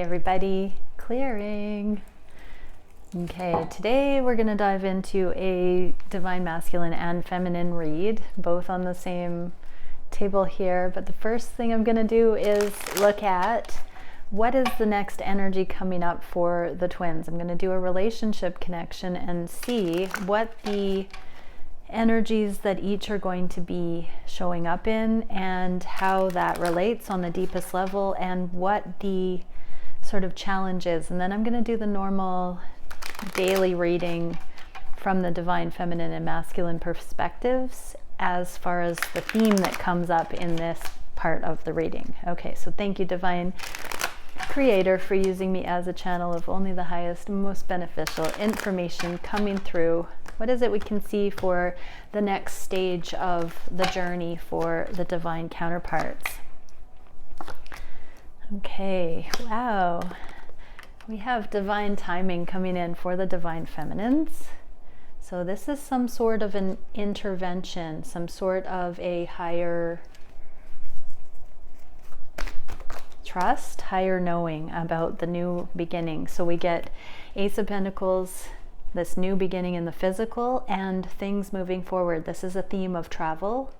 Everybody, clearing. Okay, today we're going to dive into a divine masculine and feminine read, both on the same table here. But the first thing I'm going to do is look at what is the next energy coming up for the twins. I'm going to do a relationship connection and see what the energies that each are going to be showing up in and how that relates on the deepest level and what the sort of challenges. And then I'm going to do the normal daily reading from the divine feminine and masculine perspectives as far as the theme that comes up in this part of the reading. Okay, so thank you, divine creator, for using me as a channel of only the highest, most beneficial information coming through. What is it we can see for the next stage of the journey for the divine counterparts? Okay, wow. We have divine timing coming in for the divine feminines. So this is some sort of an intervention, some sort of a higher trust, higher knowing about the new beginning. So we get Ace of Pentacles, this new beginning in the physical, and things moving forward. This is a theme of travel.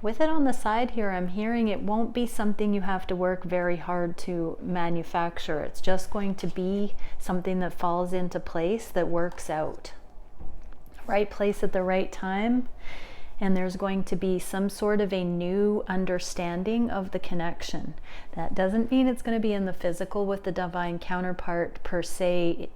With it on the side here, I'm hearing it won't be something you have to work very hard to manufacture. It's just going to be something that falls into place, that works out. Right place at the right time. And there's going to be some sort of a new understanding of the connection. That doesn't mean it's going to be in the physical with the divine counterpart per se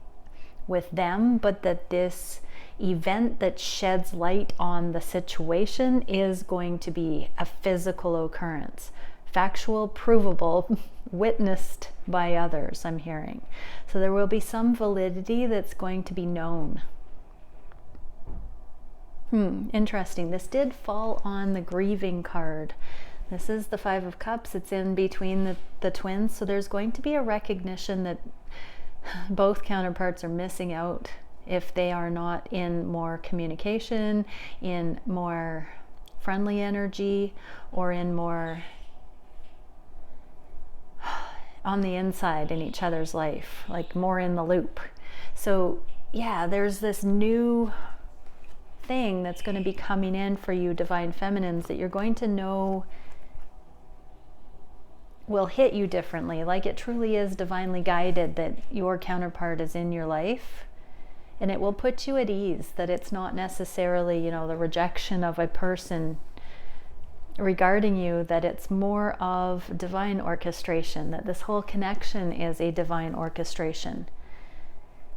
with them, but that this event that sheds light on the situation is going to be a physical occurrence. Factual, provable, witnessed by others, I'm hearing. So there will be some validity that's going to be known. Interesting. This did fall on the grieving card. This is the Five of Cups. It's in between the twins. So there's going to be a recognition that both counterparts are missing out if they are not in more communication, in more friendly energy, or in more on the inside in each other's life, like more in the loop. So yeah, there's this new thing that's going to be coming in for you divine feminines that you're going to know will hit you differently, like it truly is divinely guided that your counterpart is in your life, and it will put you at ease that it's not necessarily, you know, the rejection of a person regarding you, that it's more of divine orchestration, that this whole connection is a divine orchestration.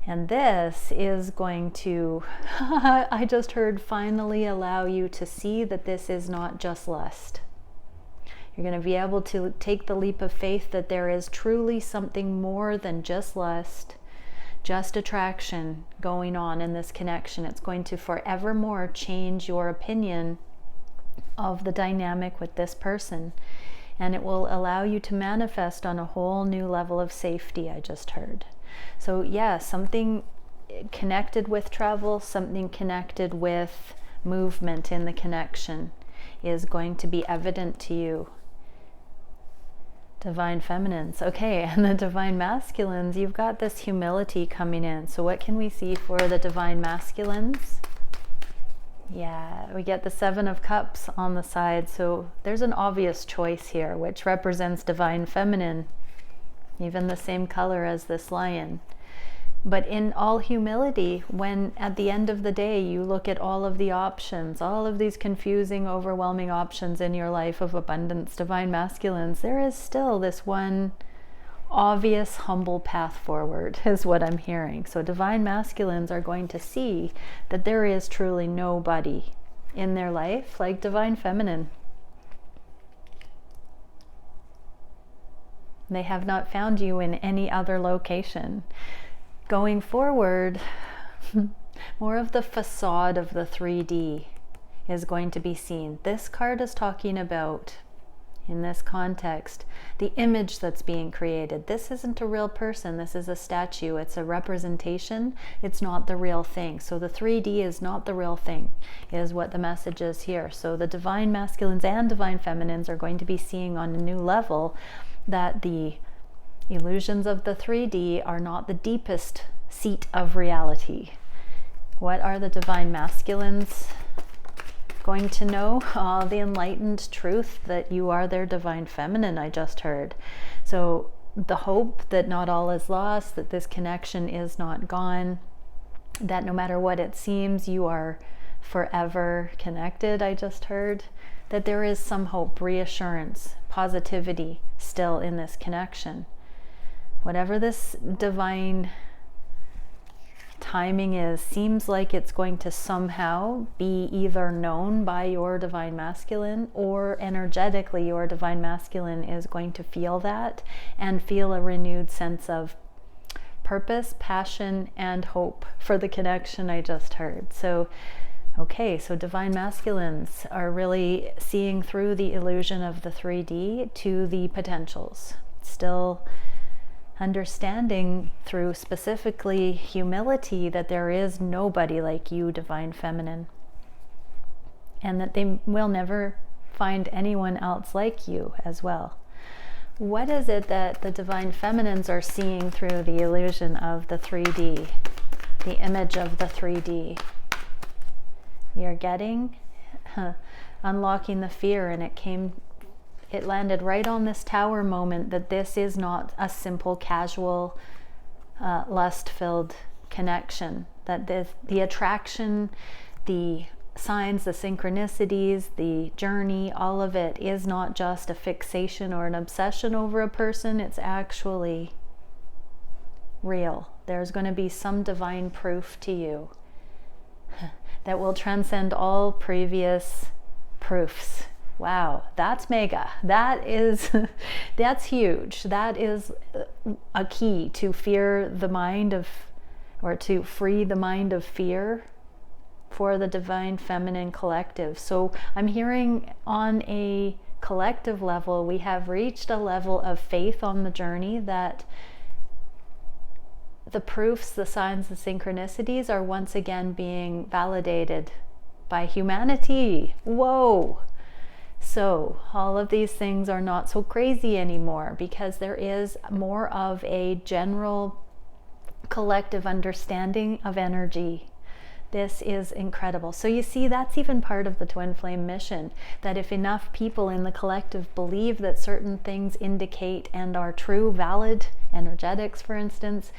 And this is going to, I just heard, finally allow you to see that this is not just lust. You're going to be able to take the leap of faith that there is truly something more than just lust, just attraction going on in this connection. It's going to forevermore change your opinion of the dynamic with this person. And it will allow you to manifest on a whole new level of safety, I just heard. So yeah, something connected with travel, something connected with movement in the connection is going to be evident to you. Divine feminines. Okay, and the divine masculines, you've got this humility coming in. So what can we see for the divine masculines? Yeah, we get the Seven of Cups on the side. So there's an obvious choice here, which represents divine feminine. Even the same color as this lion. But in all humility, when at the end of the day you look at all of the options, all of these confusing, overwhelming options in your life of abundance, divine masculines, there is still this one obvious, humble path forward, is what I'm hearing. So divine masculines are going to see that there is truly nobody in their life like divine feminine. They have not found you in any other location. Going forward, more of the facade of the 3D is going to be seen. This card is talking about, in this context, the image that's being created. This isn't a real person. This is a statue. It's a representation. It's not the real thing. So the 3D is not the real thing, is what the message is here. So the divine masculines and divine feminines are going to be seeing on a new level that the illusions of the 3D are not the deepest seat of reality. What are the divine masculines going to know? The enlightened truth that you are their divine feminine, I just heard. So the hope that not all is lost, that this connection is not gone, that no matter what it seems, you are forever connected, I just heard. That there is some hope, reassurance, positivity still in this connection. Whatever this divine timing is, seems like it's going to somehow be either known by your divine masculine, or energetically your divine masculine is going to feel that and feel a renewed sense of purpose, passion, and hope for the connection I just heard. So okay, so divine masculines are really seeing through the illusion of the 3D to the potentials, still understanding through specifically humility that there is nobody like you, divine feminine, and that they will never find anyone else like you as well. What is it that the divine feminines are seeing through the illusion of the 3D, the image of the 3D? You're getting unlocking the fear, and it landed right on this tower moment, that this is not a simple, casual, lust-filled connection. That the attraction, the signs, the synchronicities, the journey, all of it is not just a fixation or an obsession over a person. It's actually real. There's going to be some divine proof to you that will transcend all previous proofs. Wow, that's mega. That's huge. That is a key to fear the mind of, or to free the mind of fear for the divine feminine collective. So I'm hearing on a collective level, we have reached a level of faith on the journey that the proofs, the signs, the synchronicities are once again being validated by humanity. Whoa! So all of these things are not so crazy anymore, because there is more of a general collective understanding of energy. This is incredible. So you see, that's even part of the twin flame mission, that if enough people in the collective believe that certain things indicate and are true, valid, energetics, for instance,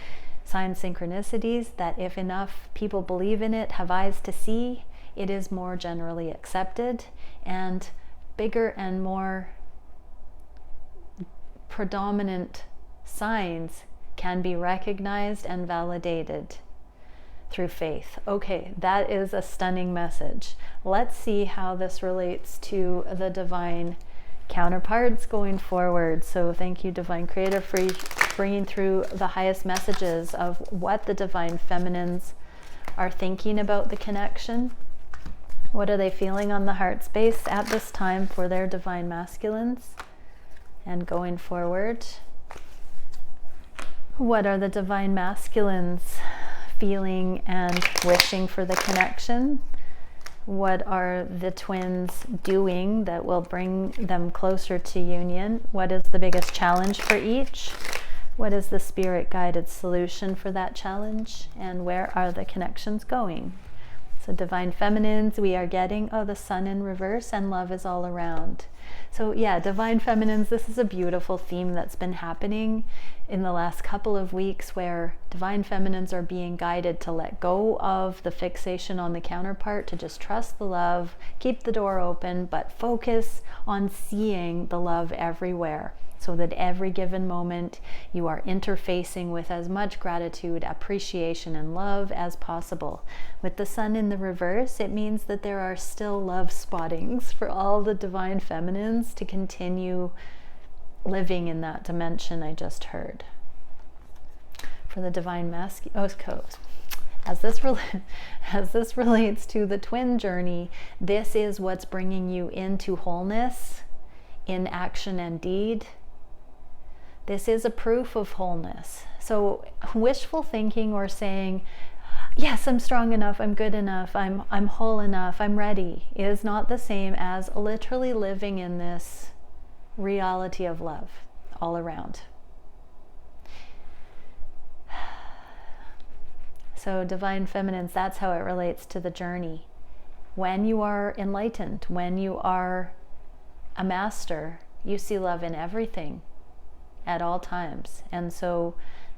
sign synchronicities, that if enough people believe in it, have eyes to see, it is more generally accepted, and bigger and more predominant signs can be recognized and validated through faith. Okay, that is a stunning message. Let's see how this relates to the divine counterparts going forward. So thank you, Divine Creator, for bringing through the highest messages of what the divine feminines are thinking about the connection. What are they feeling on the heart space at this time for their divine masculines? And going forward, what are the divine masculines feeling and wishing for the connection? What are the twins doing that will bring them closer to union? What is the biggest challenge for each? What is the spirit guided solution for that challenge? And where are the connections going? So divine feminines, we are getting, the sun in reverse, and love is all around. So yeah, divine feminines, this is a beautiful theme that's been happening in the last couple of weeks, where divine feminines are being guided to let go of the fixation on the counterpart, to just trust the love, keep the door open, but focus on seeing the love everywhere, so that every given moment you are interfacing with as much gratitude, appreciation, and love as possible. With the sun in the reverse, it means that there are still love spottings for all the divine feminines to continue living in that dimension I just heard. For the divine masculine, as this relates to the twin journey, this is what's bringing you into wholeness in action and deed. This is a proof of wholeness. So wishful thinking or saying, yes, I'm strong enough, I'm good enough, I'm whole enough, I'm ready, is not the same as literally living in this reality of love. all around. So divine feminines, that's how it relates to the journey. When you are enlightened, when you are a master, you see love in everything at all times. And so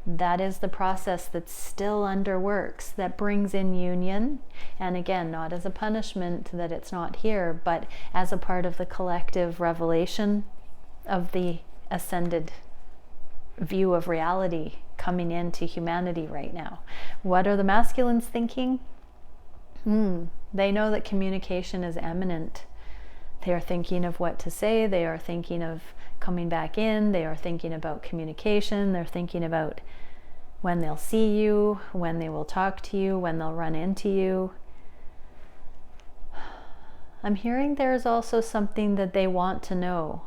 that is the process that's still underworks, that brings in union. And again, not as a punishment that it's not here, but as a part of the collective revelation of the ascended view of reality coming into humanity right now. What are the masculines thinking? They know that communication is imminent. They are thinking of what to say. They are thinking of coming back in. They are thinking about communication. They're thinking about when they'll see you, when they will talk to you, when they'll run into you. I'm hearing there's also something that they want to know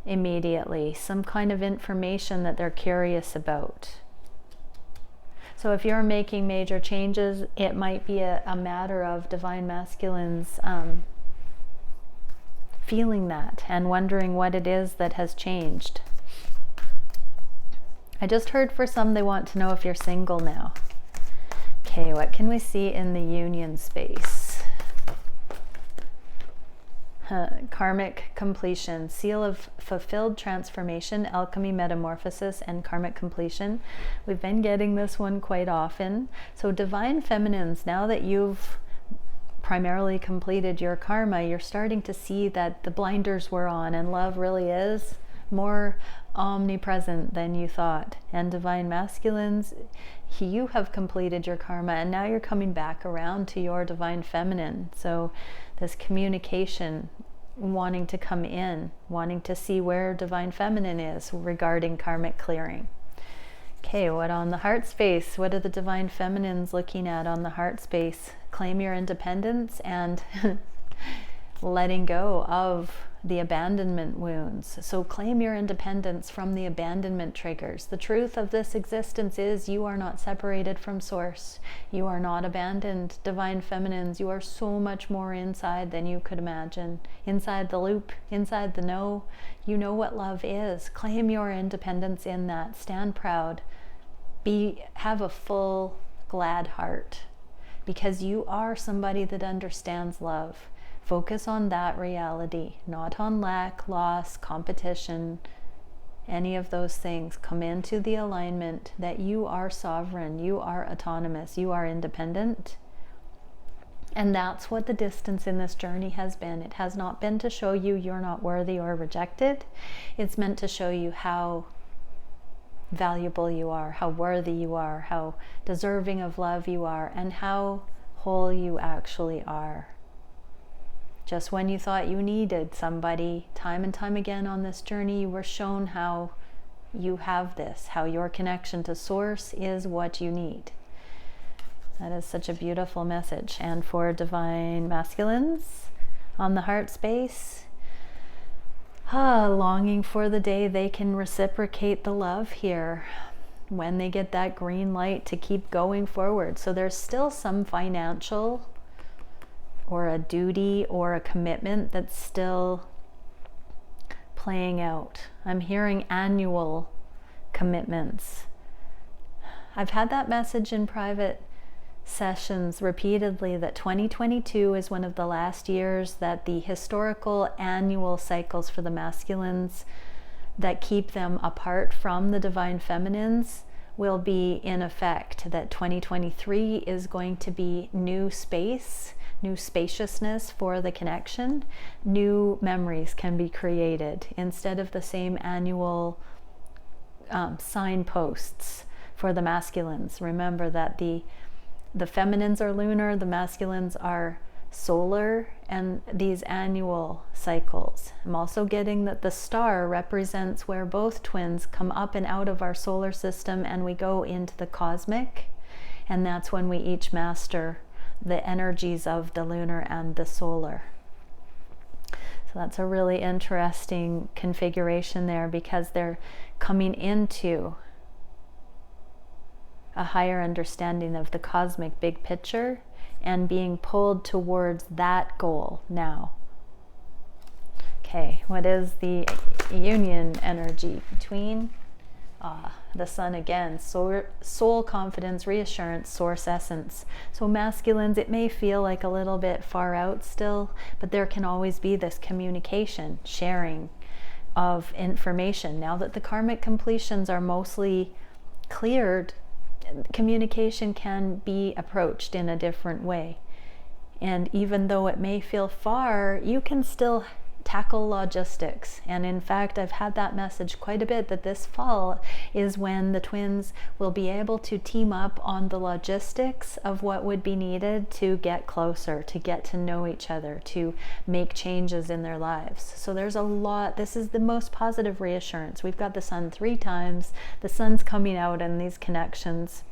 immediately, some kind of information that they're curious about. So if you're making major changes, it might be a matter of divine masculines feeling that and wondering what it is that has changed. I just heard for some they want to know if you're single now. Okay, what can we see in the union space? Karmic completion, seal of fulfilled transformation, alchemy, metamorphosis, and karmic completion. We've been getting this one quite often. So divine feminines, now that you've primarily completed your karma, you're starting to see that the blinders were on and love really is more omnipresent than you thought. And divine masculines, you have completed your karma and now you're coming back around to your divine feminine. So this communication, wanting to come in, wanting to see where divine feminine is regarding karmic clearing. Okay, what on the heart space? What are the divine feminines looking at on the heart space? Claim your independence and letting go of the abandonment wounds. So claim your independence from the abandonment triggers. The truth of this existence is you are not separated from source. You are not abandoned. Divine feminines, you are so much more inside than you could imagine. Inside the loop, inside the know. You know what love is. Claim your independence in that. Stand proud. Have a full, glad heart. Because you are somebody that understands love. Focus on that reality, not on lack, loss, competition, any of those things. Come into the alignment that you are sovereign, you are autonomous, you are independent. And that's what the distance in this journey has been. It has not been to show you you're not worthy or rejected. It's meant to show you how valuable you are, how worthy you are, how deserving of love you are, and how whole you actually are. Just when you thought you needed somebody, time and time again on this journey, you were shown how you have this, how your connection to source is what you need. That is such a beautiful message. And for divine masculines on the heart space, longing for the day they can reciprocate the love here, when they get that green light to keep going forward. So there's still some financial or a duty or a commitment that's still playing out. I'm hearing annual commitments. I've had that message in private sessions repeatedly, that 2022 is one of the last years that the historical annual cycles for the masculines that keep them apart from the divine feminines will be in effect. That 2023 is going to be new space, new spaciousness for the connection. New memories can be created instead of the same annual signposts for the masculines. Remember that the feminines are lunar, the masculines are solar, and these annual cycles. I'm also getting that the star represents where both twins come up and out of our solar system and we go into the cosmic, and that's when we each master the energies of the lunar and the solar. So that's a really interesting configuration there, because they're coming into a higher understanding of the cosmic big picture and being pulled towards that goal now. Okay, what is the union energy between the sun again? Soul, confidence, reassurance, source essence. So masculines, it may feel like a little bit far out still, but there can always be this communication, sharing of information. Now that the karmic completions are mostly cleared, communication can be approached in a different way. And even though it may feel far, you can still tackle logistics. And in fact, I've had that message quite a bit, that this fall is when the twins will be able to team up on the logistics of what would be needed to get closer, to get to know each other, to make changes in their lives. So there's a lot. This is the most positive reassurance. We've got the sun 3 times. The sun's coming out in these connections.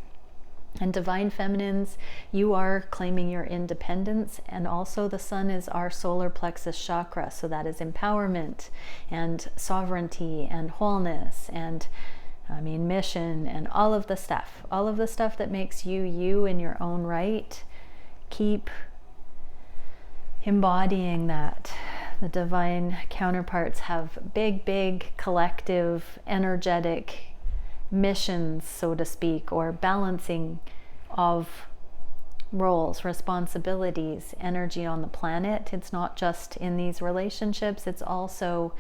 And divine feminines, you are claiming your independence, and also the sun is our solar plexus chakra, so that is empowerment and sovereignty and wholeness and mission and all of the stuff that makes you you in your own right. Keep embodying that. The divine counterparts have big collective energetic missions, so to speak, or balancing of roles, responsibilities, energy on the planet. It's not just in these relationships, it's also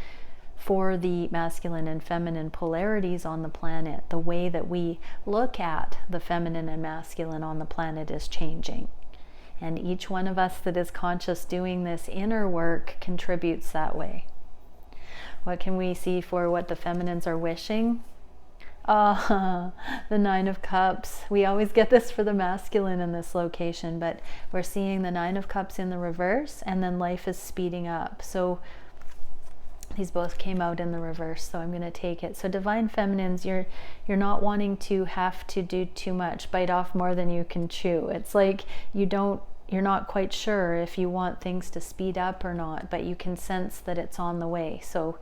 for the masculine and feminine polarities on the planet. The way that we look at the feminine and masculine on the planet is changing. And each one of us that is conscious doing this inner work contributes that way. What can we see for what the feminines are wishing? The 9 of Cups. We always get this for the masculine in this location, but we're seeing the 9 of Cups in the reverse, and then life is speeding up. So these both came out in the reverse, so I'm going to take it. So divine feminines, you're not wanting to have to do too much, bite off more than you can chew. It's like you're not quite sure if you want things to speed up or not, but you can sense that it's on the way. So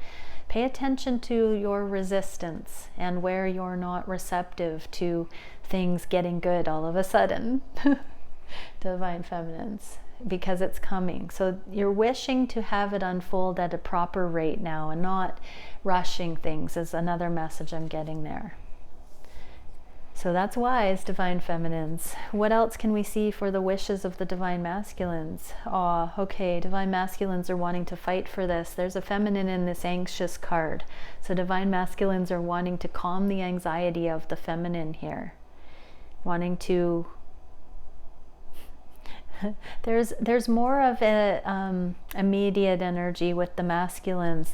pay attention to your resistance and where you're not receptive to things getting good all of a sudden. Divine feminines, because it's coming. So you're wishing to have it unfold at a proper rate now and not rushing things is another message I'm getting there. So that's wise, divine feminines. What else can we see for the wishes of the divine masculines? Okay, divine masculines are wanting to fight for this. There's a feminine in this anxious card. So divine masculines are wanting to calm the anxiety of the feminine here. Wanting to... there's more of a immediate energy with the masculines,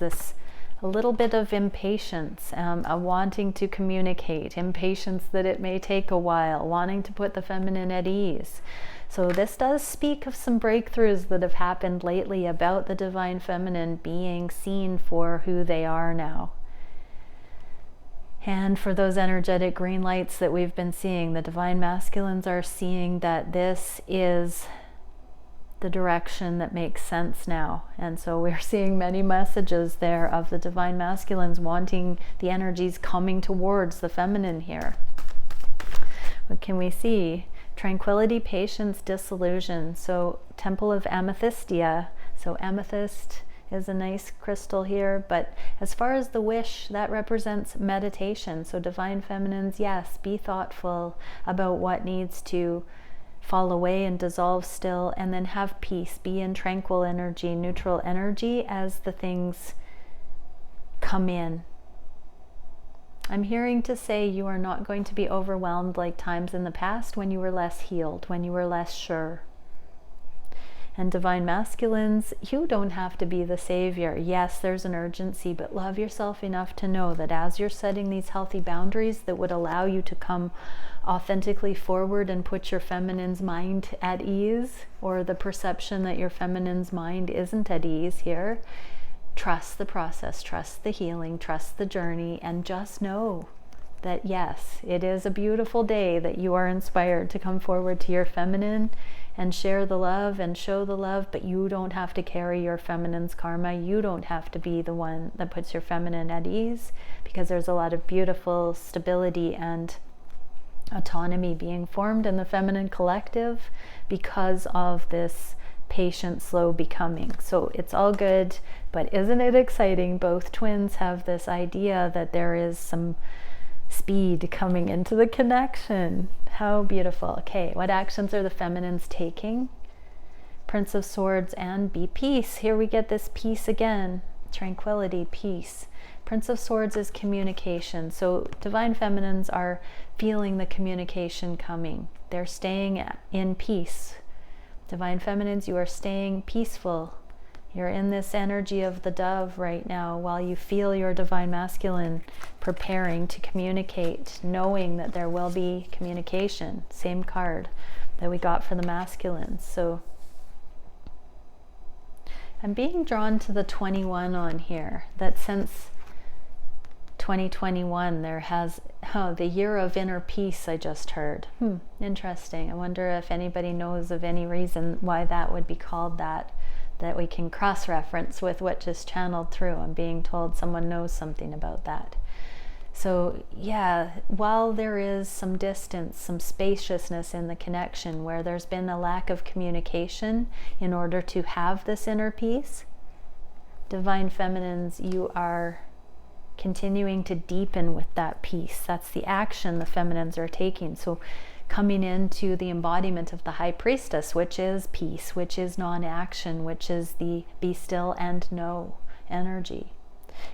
a little bit of impatience, a wanting to communicate, impatience that it may take a while, wanting to put the feminine at ease. So this does speak of some breakthroughs that have happened lately about the divine feminine being seen for who they are now. And for those energetic green lights that we've been seeing, the divine masculines are seeing that this is the direction that makes sense now. And so we're seeing many messages there of the divine masculines wanting the energies coming towards the feminine here. What can we see? Tranquility, patience, disillusion. So Temple of Amethystia. So amethyst is a nice crystal here, but as far as the wish, that represents meditation. So divine feminines, yes, be thoughtful about what needs to fall away and dissolve still, and then have peace, be in tranquil energy, neutral energy as the things come in. I'm hearing to say you are not going to be overwhelmed like times in the past when you were less healed, when you were less sure. And divine masculines, you don't have to be the savior. Yes, there's an urgency, but love yourself enough to know that as you're setting these healthy boundaries that would allow you to come authentically forward and put your feminine's mind at ease, or the perception that your feminine's mind isn't at ease here, trust the process, trust the healing, trust the journey, and just know that yes, it is a beautiful day that you are inspired to come forward to your feminine and share the love and show the love, but you don't have to carry your feminine's karma. You don't have to be the one that puts your feminine at ease, because there's a lot of beautiful stability and autonomy being formed in the feminine collective because of this patient, slow becoming. So it's all good, but isn't it exciting? Both twins have this idea that there is some speed coming into the connection. How beautiful. Okay, what actions are the feminines taking? Prince of Swords and be peace. Here we get this peace again. Tranquility, peace. Prince of Swords is communication. So divine feminines are feeling the communication coming. They're staying in peace. Divine feminines, you are staying peaceful. You're in this energy of the dove right now while you feel your divine masculine preparing to communicate, knowing that there will be communication. Same card that we got for the masculines. So I'm being drawn to the 21 on here, that since 2021 there has, the year of inner peace I just heard. Interesting. I wonder if anybody knows of any reason why that would be called that we can cross-reference with what just channeled through. I'm being told someone knows something about that. So yeah, while there is some distance, some spaciousness in the connection where there's been a lack of communication in order to have this inner peace, divine feminines, you are continuing to deepen with that peace. That's the action the feminines are taking. So coming into the embodiment of the high priestess, which is peace, which is non-action, which is the be still and know energy.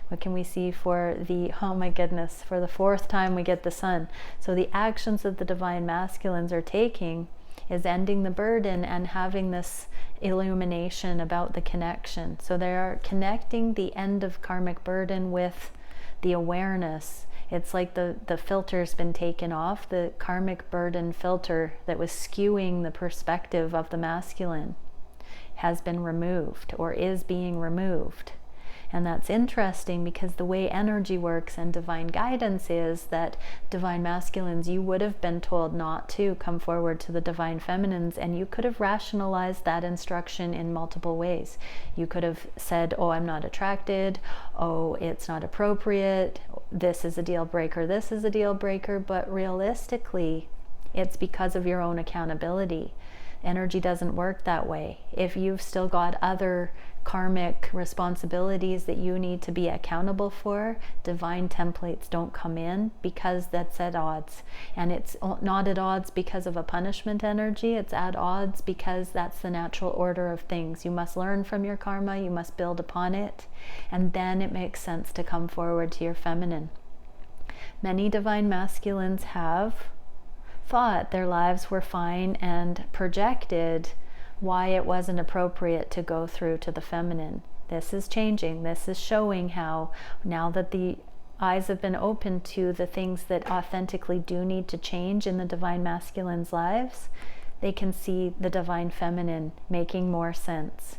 What can we see for the, oh my goodness, for the fourth time we get the sun. So the actions that the divine masculines are taking is ending the burden and having this illumination about the connection. So they are connecting the end of karmic burden with the awareness. It's like the filter's been taken off, the karmic burden filter that was skewing the perspective of the masculine has been removed or is being removed. And that's interesting because the way energy works and divine guidance is that divine masculines, you would have been told not to come forward to the divine feminines, and you could have rationalized that instruction in multiple ways. You could have said, oh, I'm not attracted, oh, it's not appropriate, this is a deal breaker, this is a deal breaker, but realistically, it's because of your own accountability. Energy doesn't work that way. If you've still got other karmic responsibilities that you need to be accountable for, divine templates don't come in because that's at odds. And it's not at odds because of a punishment energy, it's at odds because that's the natural order of things. You must learn from your karma, you must build upon it, and then it makes sense to come forward to your feminine. Many divine masculines have thought their lives were fine and projected why it wasn't appropriate to go through to the feminine. This is changing. This is showing how now that the eyes have been opened to the things that authentically do need to change in the divine masculine's lives, they can see the divine feminine making more sense.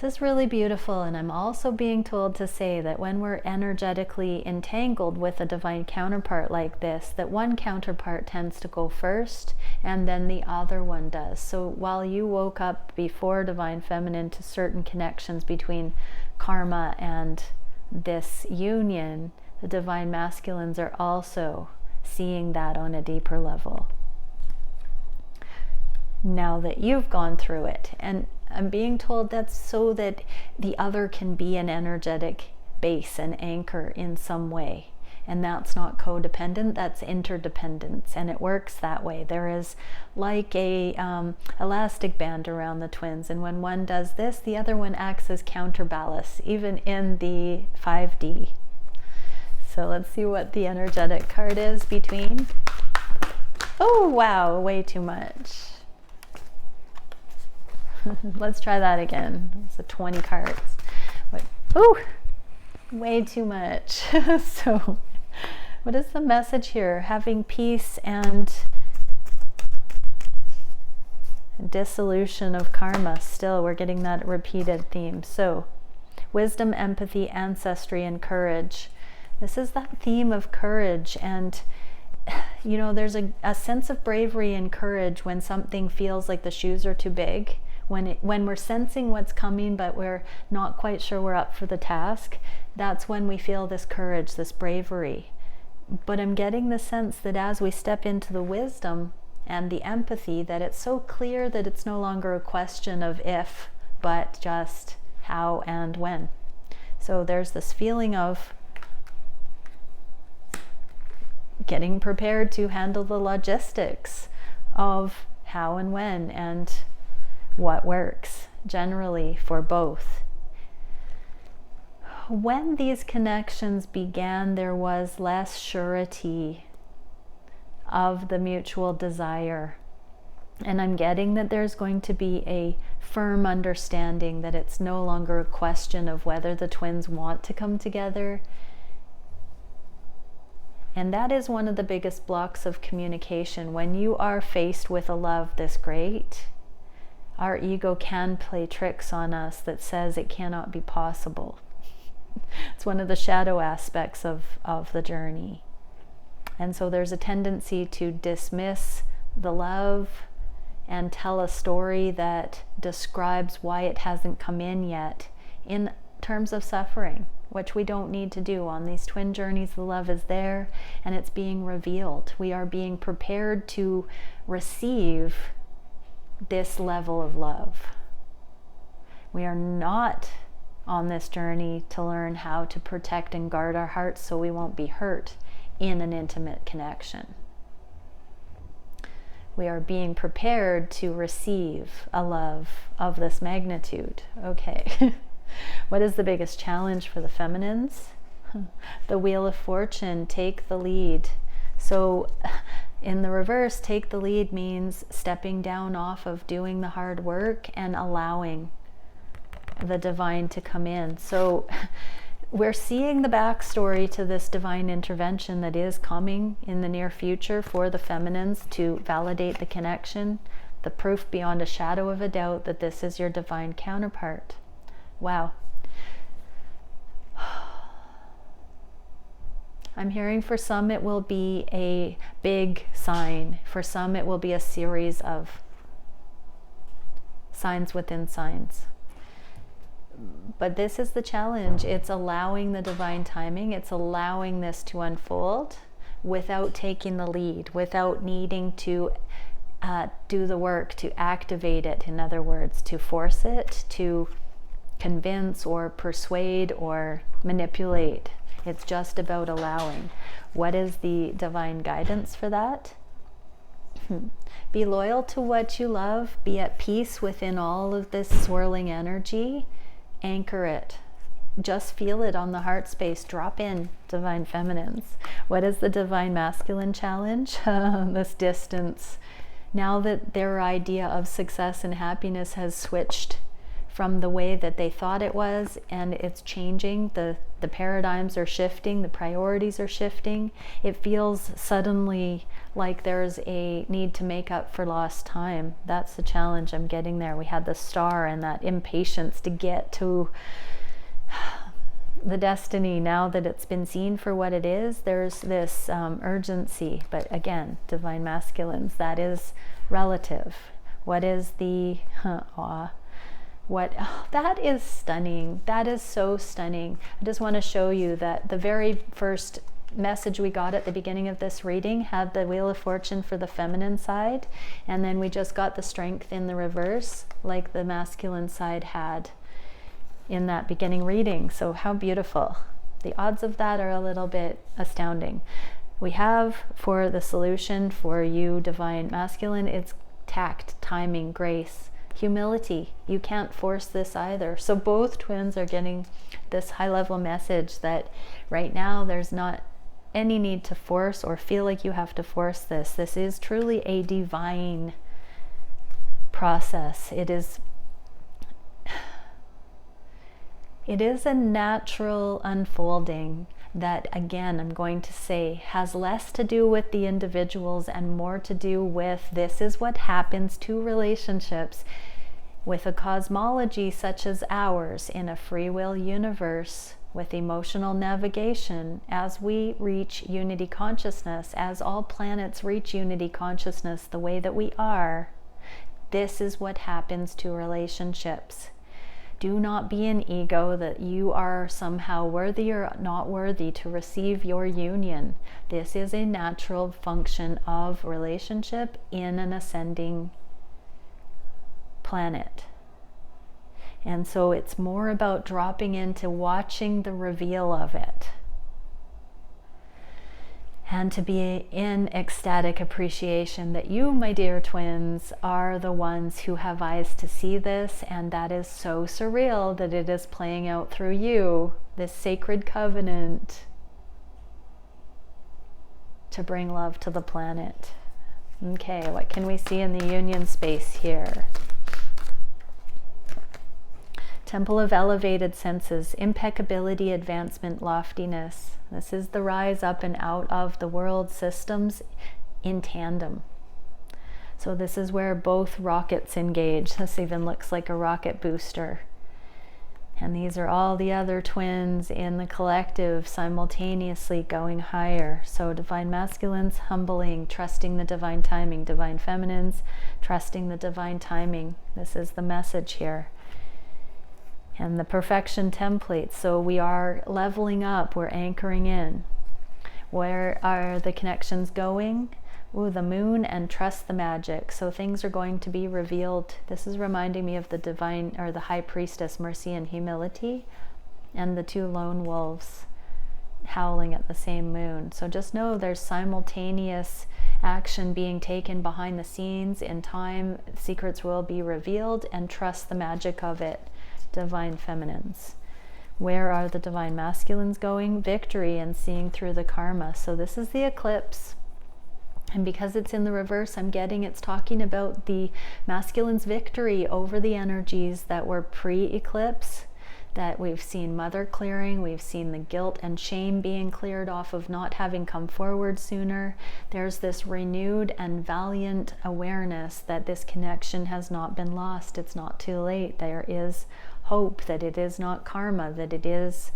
This is really beautiful, and I'm also being told to say that when we're energetically entangled with a divine counterpart like this, that one counterpart tends to go first and then the other one does. So while you woke up before divine feminine to certain connections between karma and this union, the divine masculines are also seeing that on a deeper level now that you've gone through it. And I'm being told that's so that the other can be an energetic base and anchor in some way. And that's not codependent, that's interdependence. And it works that way. There is like a elastic band around the twins. And when one does this, the other one acts as counterbalance, even in the 5D. So let's see what the energetic card is between. Oh, wow, way too much. Let's try that again. It's a 20 cards. Ooh, way too much. So what is the message here? Having peace and dissolution of karma. Still, we're getting that repeated theme. So wisdom, empathy, ancestry, and courage. This is that theme of courage. And you know, there's a sense of bravery and courage when something feels like the shoes are too big. When we're sensing what's coming, but we're not quite sure we're up for the task, that's when we feel this courage, this bravery. But I'm getting the sense that as we step into the wisdom and the empathy, that it's so clear that it's no longer a question of if, but just how and when. So there's this feeling of getting prepared to handle the logistics of how and when and what works generally for both. When these connections began, there was less surety of the mutual desire. And I'm getting that there's going to be a firm understanding that it's no longer a question of whether the twins want to come together. And that is one of the biggest blocks of communication. When you are faced with a love this great, our ego can play tricks on us that says it cannot be possible. It's one of the shadow aspects of the journey. And so there's a tendency to dismiss the love and tell a story that describes why it hasn't come in yet in terms of suffering, which we don't need to do. On these twin journeys, the love is there and it's being revealed. We are being prepared to receive this level of love. We are not on this journey to learn how to protect and guard our hearts so we won't be hurt in an intimate connection. We are being prepared to receive a love of this magnitude. Okay. What is the biggest challenge for the feminines? The Wheel of Fortune, take the lead. So in the reverse, take the lead means stepping down off of doing the hard work and allowing the divine to come in. So we're seeing the backstory to this divine intervention that is coming in the near future for the feminines to validate the connection, the proof beyond a shadow of a doubt that this is your divine counterpart. Wow. I'm hearing for some it will be a big sign. For some it will be a series of signs within signs. But this is the challenge. It's allowing the divine timing. It's allowing this to unfold without taking the lead, without needing to do the work to activate it. In other words, to force it, to convince or persuade or manipulate. It's just about allowing. What is the divine guidance for that? Be loyal to what you love. Be at peace within all of this swirling energy. Anchor it. Just feel it on the heart space. Drop in, divine feminines. What is the divine masculine challenge? This distance. Now that their idea of success and happiness has switched from the way that they thought it was, and it's changing, the paradigms are shifting, the priorities are shifting, it feels suddenly like there's a need to make up for lost time. That's the challenge I'm getting there. We had the star and that impatience to get to the destiny. Now that it's been seen for what it is, there's this urgency. But again, divine masculines, that is relative. What is the that is stunning. That is so stunning. I just want to show you that the very first message we got at the beginning of this reading had the Wheel of Fortune for the feminine side, and then we just got the Strength in the reverse like the masculine side had in that beginning reading. So how beautiful. The odds of that are a little bit astounding. We have for the solution for you, divine masculine, it's tact, timing, grace, humility. You can't force this either. So both twins are getting this high level message that right now there's not any need to force or feel like you have to force this. This is truly a divine process. It is a natural unfolding that, again, I'm going to say has less to do with the individuals and more to do with this is what happens to relationships with a cosmology such as ours in a free will universe with emotional navigation. As we reach unity consciousness, as all planets reach unity consciousness the way that we are, this is what happens to relationships. Do not be an ego that you are somehow worthy or not worthy to receive your union. This is a natural function of relationship in an ascending planet. And so it's more about dropping into watching the reveal of it. And to be in ecstatic appreciation that you, my dear twins, are the ones who have eyes to see this, and that is so surreal that it is playing out through you, this sacred covenant to bring love to the planet. Okay, what can we see in the union space here? Temple of elevated senses, impeccability, advancement, loftiness. This is the rise up and out of the world systems in tandem. So this is where both rockets engage. This even looks like a rocket booster. And these are all the other twins in the collective simultaneously going higher. So divine masculines, humbling, trusting the divine timing. Divine feminines, trusting the divine timing. This is the message here. And the perfection template. So we are leveling up, we're anchoring in. Where are the connections going? Ooh, the moon, and trust the magic. So things are going to be revealed. This is reminding me of the divine, or the high priestess, mercy and humility, and the two lone wolves howling at the same moon. So just know there's simultaneous action being taken behind the scenes. In time, secrets will be revealed, and trust the magic of it. Divine feminines. Where are the divine masculines going? Victory and seeing through the karma. So this is the eclipse, and because it's in the reverse, I'm getting it's talking about the masculine's victory over the energies that were pre-eclipse, that we've seen mother clearing, we've seen the guilt and shame being cleared off of not having come forward sooner. There's this renewed and valiant awareness that this connection has not been lost. It's not too late. There is hope that it is not karma, that it is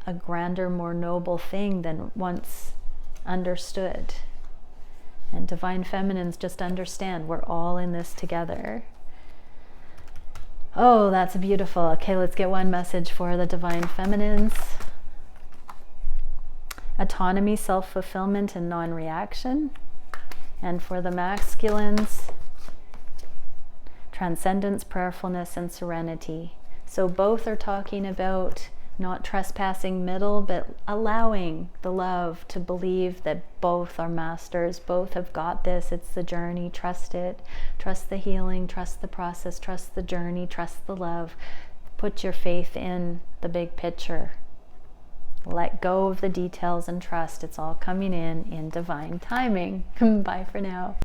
a grander, more noble thing than once understood. And divine feminines, just understand we're all in this together. Oh, that's beautiful. Okay, let's get one message for the divine feminines. Autonomy, self-fulfillment, and non-reaction. And for the masculines, transcendence, prayerfulness, and serenity. So both are talking about not trespassing middle, but allowing the love to believe that both are masters, both have got this. It's the journey. Trust it. Trust the healing. Trust the process. Trust the journey. Trust the love. Put your faith in the big picture. Let go of the details and trust. It's all coming in divine timing. Bye for now.